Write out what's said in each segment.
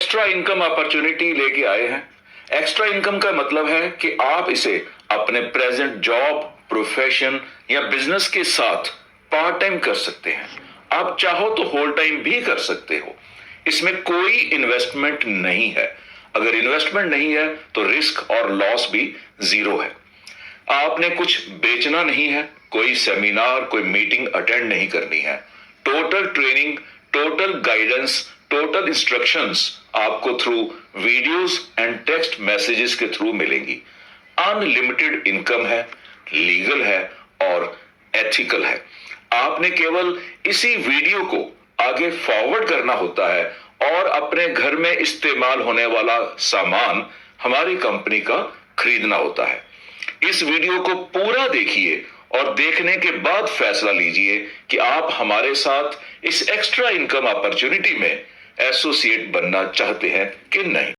Extra income opportunity लेके आए हैं। एक्स्ट्रा इनकम का मतलब है कि आप इसे अपने प्रेजेंट जॉब, प्रोफेशन या बिजनेस के साथ पार्ट टाइम कर सकते हैं। आप चाहो तो होल टाइम भी कर सकते हो। इसमें कोई इन्वेस्टमेंट नहीं है। अगर इन्वेस्टमेंट नहीं है तो रिस्क और लॉस भी जीरो है। आपने कुछ बेचना नहीं है, कोई सेमिनार, कोई मीटिंग अटेंड नहीं करनी है। Total training, total guidance, total instructions आपको through videos and text messages के थ्रू मिलेंगी। अनलिमिटेड इनकम है, लीगल है और एथिकल है। आपने केवल इसी वीडियो को आगे फॉरवर्ड करना होता है और अपने घर में इस्तेमाल होने वाला सामान हमारी कंपनी का खरीदना होता है। इस वीडियो को पूरा देखिए और देखने के बाद फैसला लीजिए कि आप हमारे साथ इस एक्स्ट्रा इनकम अपॉर्चुनिटी में एसोसिएट बनना चाहते हैं कि नहीं।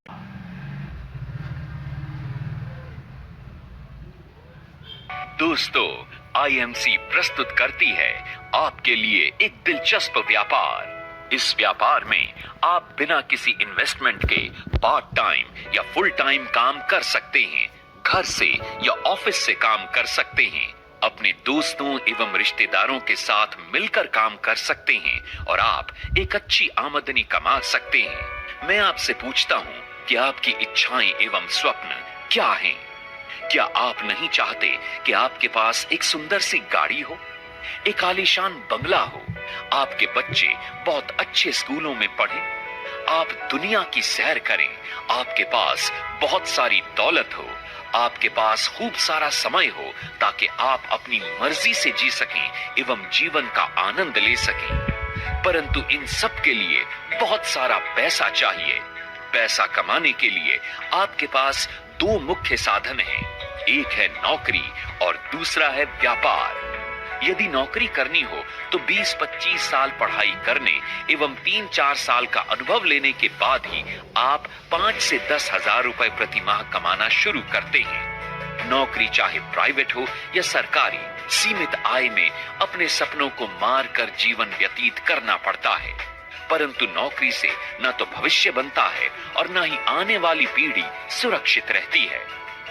दोस्तों, आईएमसी प्रस्तुत करती है आपके लिए एक दिलचस्प व्यापार। इस व्यापार में आप बिना किसी इन्वेस्टमेंट के पार्ट टाइम या फुल टाइम काम कर सकते हैं। घर से या ऑफिस से काम कर सकते हैं। अपने दोस्तों एवं रिश्तेदारों के साथ मिलकर काम कर सकते हैं और आप एक अच्छी आमदनी कमा सकते हैं। मैं आपसे पूछता हूं कि आपकी इच्छाएं एवं स्वप्न क्या हैं? क्या आप नहीं चाहते कि आपके पास एक सुंदर सी गाड़ी हो, एक आलीशान बंगला हो, आपके बच्चे बहुत अच्छे स्कूलों में पढ़ें, आप दुनिया की सैर करें, आपके पास बहुत सारी दौलत हो, आपके पास खूब सारा समय हो ताकि आप अपनी मर्जी से जी सकें एवं जीवन का आनंद ले सकें। परंतु इन सब के लिए बहुत सारा पैसा चाहिए। पैसा कमाने के लिए आपके पास दो मुख्य साधन हैं। एक है नौकरी और दूसरा है व्यापार। यदि नौकरी करनी हो तो 20-25 साल पढ़ाई करने एवं 3-4 साल का अनुभव लेने के बाद ही आप 5 से 10 हजार रुपए प्रति माह कमाना शुरू करते हैं। नौकरी चाहे प्राइवेट हो या सरकारी, सीमित आय में अपने सपनों को मार कर जीवन व्यतीत करना पड़ता है। परंतु नौकरी से न तो भविष्य बनता है और न ही आने वाली पीढ़ी सुरक्षित रहती है।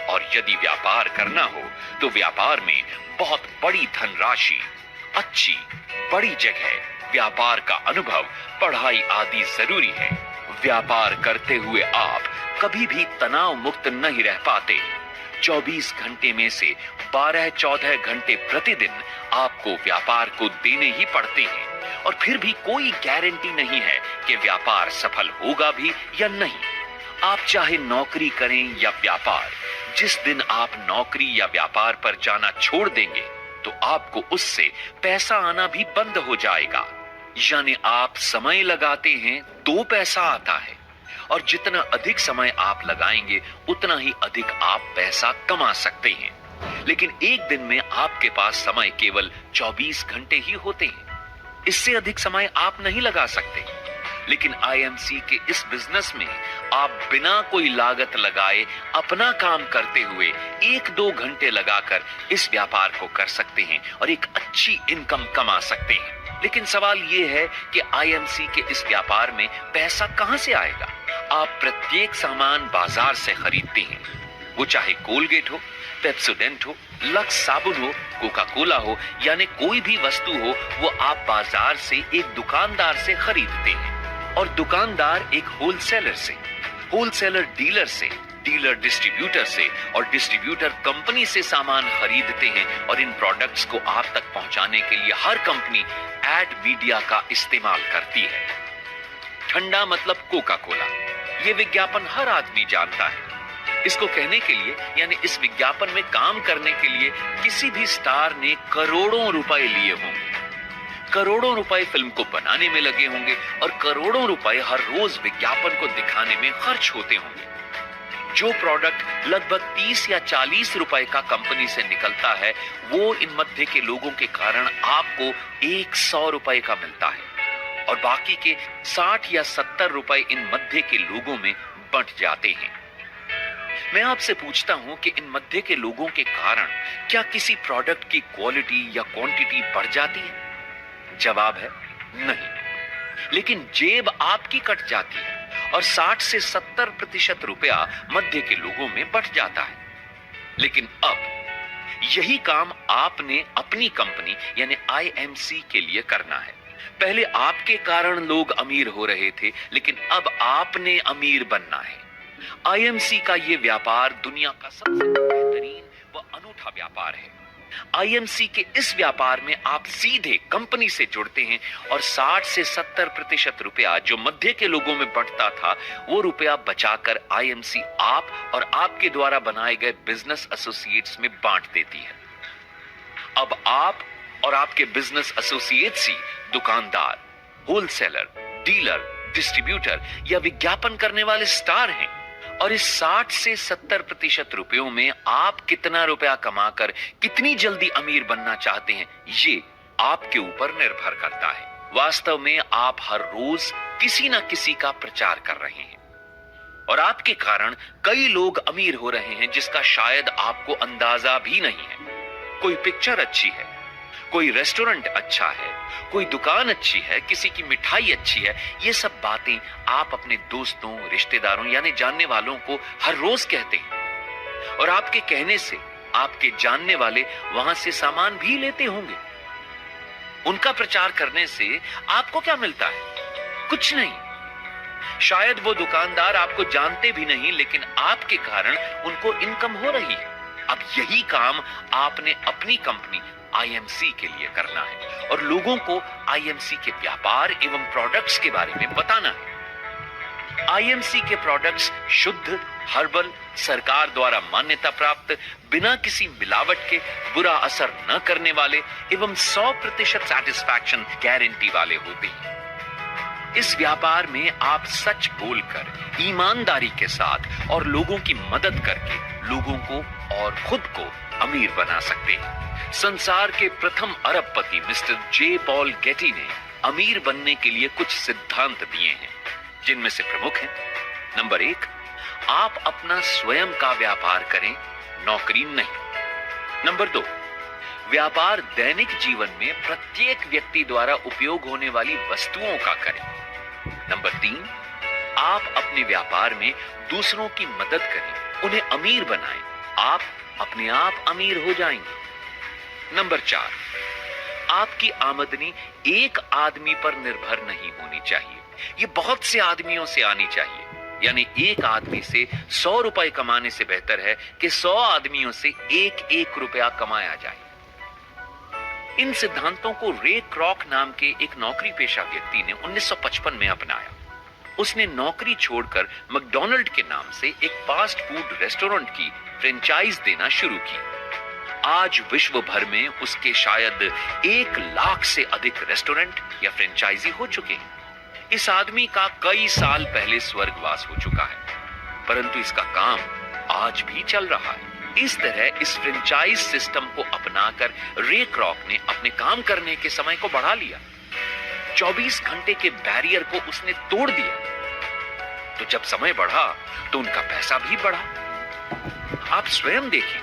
और यदि व्यापार करना हो तो व्यापार में बहुत बड़ी धनराशि, अच्छी बड़ी जगह, व्यापार का अनुभव, पढ़ाई आदि जरूरी है। व्यापार करते हुए आप कभी भी तनाव मुक्त नहीं रह पाते। 24 घंटे में से 12-14 घंटे प्रतिदिन आपको व्यापार को देने ही पड़ते हैं और फिर भी कोई गारंटी नहीं है कि व्यापार सफल होगा भी या नहीं। आप चाहे नौकरी करें या व्यापार, जिस दिन आप नौकरी या व्यापार पर जाना छोड़ देंगे तो आपको उससे पैसा आना भी बंद हो जाएगा। यानी आप समय लगाते हैं तो पैसा आता है और जितना अधिक समय आप लगाएंगे उतना ही अधिक आप पैसा कमा सकते हैं। लेकिन एक दिन में आपके पास समय केवल 24 घंटे ही होते हैं। इससे अधिक समय आप नहीं लगा सकते। लेकिन आईएमसी के इस बिजनेस में आप बिना कोई लागत लगाए अपना काम करते हुए 1-2 घंटे लगाकर इस व्यापार को कर सकते हैं और एक अच्छी इनकम कमा सकते हैं। लेकिन सवाल यह है कि आईएमसी के इस व्यापार में पैसा कहां से आएगा? आप प्रत्येक सामान बाजार से खरीदते हैं, वो चाहे कोलगेट हो, पेप्सोडेंट हो, लक्स साबुन हो, कोका कोला हो, यानी कोई भी वस्तु हो, वो आप बाजार से एक दुकानदार से खरीदते हैं और दुकानदार एक होलसेलर से, होलसेलर डीलर से, डीलर डिस्ट्रीब्यूटर से और डिस्ट्रीब्यूटर कंपनी से सामान खरीदते हैं और इन प्रोडक्ट्स को आप तक पहुंचाने के लिए हर कंपनी एड मीडिया का इस्तेमाल करती है। ठंडा मतलब कोका कोला, ये विज्ञापन हर आदमी जानता है। इसको कहने के लिए यानी इस विज्ञापन में काम करने के लिए किसी भी स्टार ने करोड़ों रुपए लिए होंगे। करोड़ों रुपए फिल्म को बनाने में लगे होंगे और करोड़ों रुपए हर रोज विज्ञापन को दिखाने में खर्च होते होंगे। जो प्रोडक्ट लगभग 30 या 40 रुपए का कंपनी से निकलता है वो इन मध्य के लोगों के कारण आपको 100 रुपए का मिलता है और बाकी के 60 या 70 रुपए इन मध्य के लोगों में बंट जाते हैं। मैं आपसे पूछता हूं कि इन मध्य के लोगों के कारण क्या किसी प्रोडक्ट की क्वालिटी या क्वांटिटी बढ़ जाती है? जवाब है नहीं। लेकिन जेब आपकी कट जाती है। और 60 से 70% रुपया मध्य के लोगों में बंट जाता है। लेकिन अब यही काम आपने अपनी कंपनी यानी आईएमसी के लिए करना है। पहले आपके कारण लोग अमीर हो रहे थे, लेकिन अब आपने अमीर बनना है। आईएमसी का यह व्यापार दुनिया का सबसे बेहतरीन व अनूठा व्यापार है। आईएमसी के इस व्यापार में आप सीधे कंपनी से जुड़ते हैं और 60 से 70% रुपया जो मध्य के लोगों में बंटता था, वो रुपया बचाकर आईएमसी आप और आपके द्वारा बनाए गए बिजनेस एसोसिएट्स में बांट देती है। अब आप और आपके बिजनेस एसोसिएट्स ही दुकानदार, होलसेलर, डीलर, डिस्ट्रीब्यूटर या विज्ञापन करने वाले स्टार हैं। और इस 60 से 70% रुपयों में आप कितना रुपया कमाकर कितनी जल्दी अमीर बनना चाहते हैं, ये आपके ऊपर निर्भर करता है। वास्तव में आप हर रोज किसी ना किसी का प्रचार कर रहे हैं और आपके कारण कई लोग अमीर हो रहे हैं जिसका शायद आपको अंदाजा भी नहीं है। कोई पिक्चर अच्छी है, कोई रेस्टोरेंट अच्छा है, कोई दुकान अच्छी है, किसी की मिठाई अच्छी है, ये सब बातें आप अपने दोस्तों, रिश्तेदारों यानी जानने वालों को हर रोज कहते हैं और आपके कहने से आपके जानने वाले वहां से सामान भी लेते होंगे। उनका प्रचार करने से आपको क्या मिलता है? कुछ नहीं। शायद वो दुकानदार आपको जानते भी नहीं, लेकिन आपके कारण उनको इनकम हो रही है। अब यही काम आपने अपनी कंपनी आईएमसी के लिए करना है और लोगों को आईएमसी के व्यापार एवं प्रोडक्ट्स के बारे में बताना है। आईएमसी के प्रोडक्ट्स शुद्ध, हर्बल, सरकार द्वारा मान्यता प्राप्त, बिना किसी मिलावट के, बुरा असर न करने वाले एवं 100% सैटिस्फैक्शन गारंटी वाले होते हैं। इस व्यापार में आप सच बोलकर, ईमानदारी के साथ और लोगों की मदद करके लोगों को और खुद को अमीर बना सकते हैं। संसार के प्रथम अरबपति मिस्टर जे पॉल गेटी ने अमीर बनने के लिए कुछ सिद्धांत दिए हैं, जिनमें से प्रमुख हैं। नंबर 1, आप अपना स्वयं का व्यापार करें, नौकरी नहीं। नंबर 2, व्यापार दैनिक जीवन में प्रत्येक व्यक्ति द्वारा उपयोग होने वाली वस्तुओं का करें। नंबर 3, आप अपने व्यापार में दूसरों की मदद करें, उन्हें अमीर बनाएं, आप अपने आप अमीर हो जाएंगे। नंबर 4, आपकी आमदनी एक आदमी पर निर्भर नहीं होनी चाहिए, ये बहुत से आदमियों से आनी चाहिए। यानी एक आदमी से 100 रुपए कमाने से बेहतर है कि 100 आदमियों से एक रुपया कमाया जाए। इन सिद्धांतों को रे क्रॉक नाम के एक नौकरी पेशा व्यक्ति ने 1955 में अपनाया। उसने नौकरी छोड़कर मैकडॉनल्ड के नाम से एक फास्ट फूड रेस्टोरेंट की फ्रेंचाइज देना शुरू की। आज विश्व भर में उसके शायद 1 लाख से अधिक रेस्टोरेंट या फ्रेंचाइजी हो चुके हैं। इस आदमी का कई साल पहले स्वर्गवास हो चुका है, परंतु इसका काम आज भी चल रहा है। इस तरह इस फ्रेंचाइज सिस्टम को अपनाकर रे क्रॉक ने अपने काम करने के समय को बढ़ा लिया। 24 घंटे के बैरियर को उसने तोड़ दिया। तो जब समय बढ़ा तो उनका पैसा भी बढ़ा। आप स्वयं देखिए,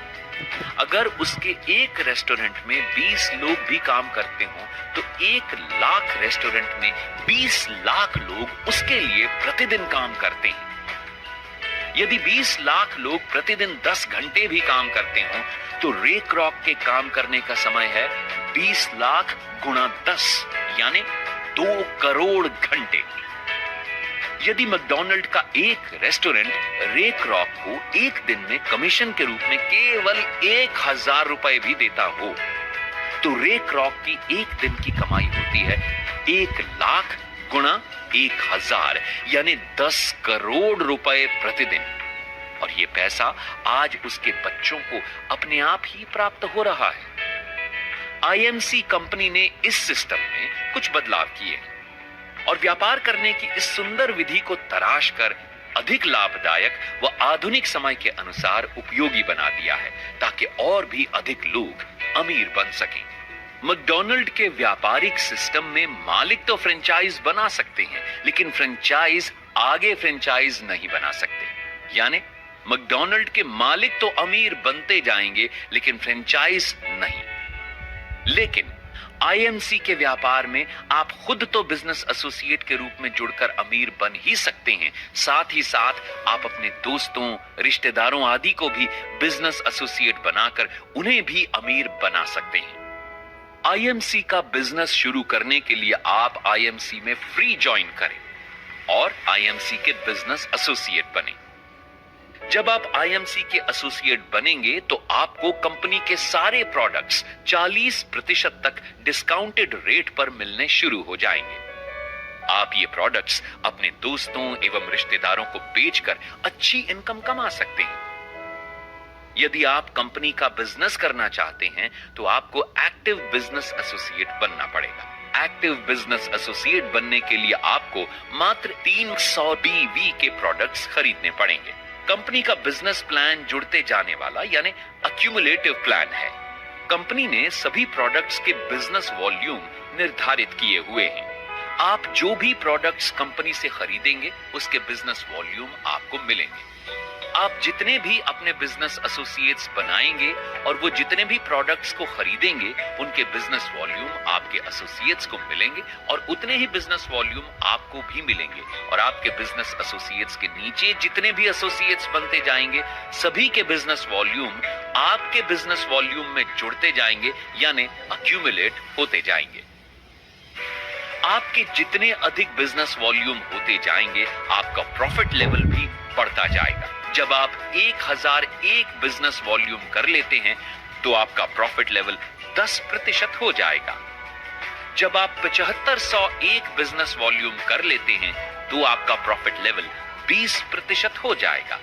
अगर उसके एक रेस्टोरेंट में 20 लोग भी काम करते हो तो 1 लाख रेस्टोरेंट में 20 लाख लोग उसके लिए प्रतिदिन काम करते हैं। यदि 20 लाख लोग प्रतिदिन 10 घंटे भी काम करते हो तो रे क्रॉक के काम करने का समय है 20 लाख गुणा 10 यानी 2 करोड़ घंटे। यदि मैकडॉनल्ड का एक रेस्टोरेंट रे क्रॉक को एक दिन में कमीशन के रूप में केवल 1000 रुपए भी देता हो तो रे क्रॉक की एक दिन की कमाई होती है 1 लाख गुणा 1000 यानी 10 करोड़ रुपए प्रतिदिन। और ये पैसा आज उसके बच्चों को अपने आप ही प्राप्त हो रहा है। आईएमसी कंपनी ने इस सिस्टम में कुछ बदलाव किए और व्यापार करने की इस सुंदर विधि को तराश कर अधिक लाभदायक व आधुनिक समय के अनुसार उपयोगी बना दिया है ताकि और भी अधिक लोग अमीर बन सकें। मैकडॉनल्ड के व्यापारिक सिस्टम में मालिक तो फ्रेंचाइज बना सकते हैं, लेकिन फ्रेंचाइज आगे फ्रेंचाइज नहीं बना सकते। यानी मैकडॉनल्ड के मालिक तो अमीर बनते जाएंगे लेकिन फ्रेंचाइज नहीं। लेकिन आईएमसी के व्यापार में आप खुद तो बिजनेस एसोसिएट के रूप में जुड़कर अमीर बन ही सकते हैं, साथ ही साथ आप अपने दोस्तों, रिश्तेदारों आदि को भी बिजनेस एसोसिएट बनाकर उन्हें भी अमीर बना सकते हैं। आईएमसी का बिजनेस शुरू करने के लिए आप आईएमसी में फ्री ज्वाइन करें और आईएमसी के बिजनेस एसोसिएट बने। जब आप आईएमसी के एसोसिएट बनेंगे तो आपको कंपनी के सारे प्रोडक्ट्स 40% तक डिस्काउंटेड रेट पर मिलने शुरू हो जाएंगे। आप ये प्रोडक्ट्स अपने दोस्तों एवं रिश्तेदारों को बेचकर अच्छी इनकम कमा सकते हैं। यदि आप कंपनी का बिजनेस करना चाहते हैं तो आपको एक्टिव बिजनेस एसोसिएट बनना पड़ेगा। एक्टिव बिजनेस एसोसिएट बनने के लिए आपको मात्र 300 BV के प्रोडक्ट्स खरीदने पड़ेंगे। कंपनी का बिजनेस प्लान जुड़ते जाने वाला यानी अक्यूमुलेटिव प्लान है। कंपनी ने सभी प्रोडक्ट्स के बिजनेस वॉल्यूम निर्धारित किए हुए हैं। आप जो भी प्रोडक्ट्स कंपनी से खरीदेंगे उसके बिजनेस वॉल्यूम आपको मिलेंगे। आप जितने भी अपने बिजनेस एसोसिएट्स बनाएंगे और वो जितने भी प्रोडक्ट्स को खरीदेंगे उनके बिजनेस वॉल्यूम आपके एसोसिएट्स को मिलेंगे और उतने ही बिजनेस वॉल्यूम आपको भी मिलेंगे। और आपके बिजनेस एसोसिएट्स के नीचे जितने भी एसोसिएट्स बनते जाएंगे सभी के बिजनेस वॉल्यूम आपके बिजनेस वॉल्यूम में जुड़ते जाएंगे यानी अक्यूमुलेट होते जाएंगे। आपके जितने अधिक बिजनेस वॉल्यूम होते जाएंगे आपका प्रॉफिट लेवल भी बढ़ता जाएगा। जब आप 1001 बिजनेस वॉल्यूम कर लेते हैं तो आपका प्रॉफिट लेवल 10% हो जाएगा। जब आप 7501 बिजनेस वॉल्यूम कर लेते हैं तो आपका प्रॉफिट लेवल 20% हो जाएगा।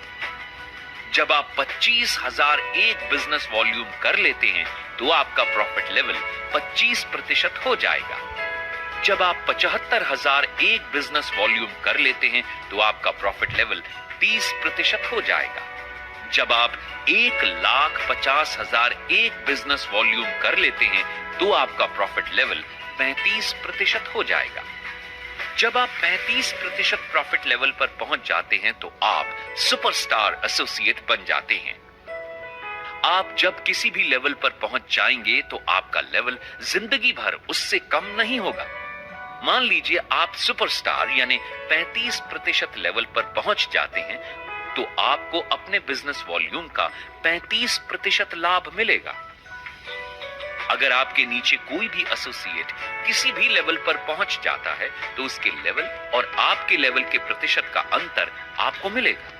जब आप 25001 बिजनेस वॉल्यूम कर लेते हैं तो आपका प्रॉफिट लेवल 25% हो जाएगा। जब आप 75001 बिजनेस वॉल्यूम कर लेते हैं तो आपका प्रॉफिट लेवल 30% हो जाएगा। जब आप 1,50,001 बिजनेस वॉल्यूम कर लेते हैं तो आपका प्रॉफिट लेवल 35% हो जाएगा। जब आप 35% प्रॉफिट लेवल पर पहुंच जाते हैं तो आप सुपरस्टार एसोसिएट बन जाते हैं। आप जब किसी भी लेवल पर पहुंच जाएंगे तो आपका लेवल जिंदगी भर उससे कम नहीं होगा। मान लीजिए आप सुपरस्टार यानी 35% लेवल पर पहुंच जाते हैं तो आपको अपने बिजनेस वॉल्यूम का 35% लाभ मिलेगा। अगर आपके नीचे कोई भी एसोसिएट किसी भी लेवल पर पहुंच जाता है तो उसके लेवल और आपके लेवल के प्रतिशत का अंतर आपको मिलेगा।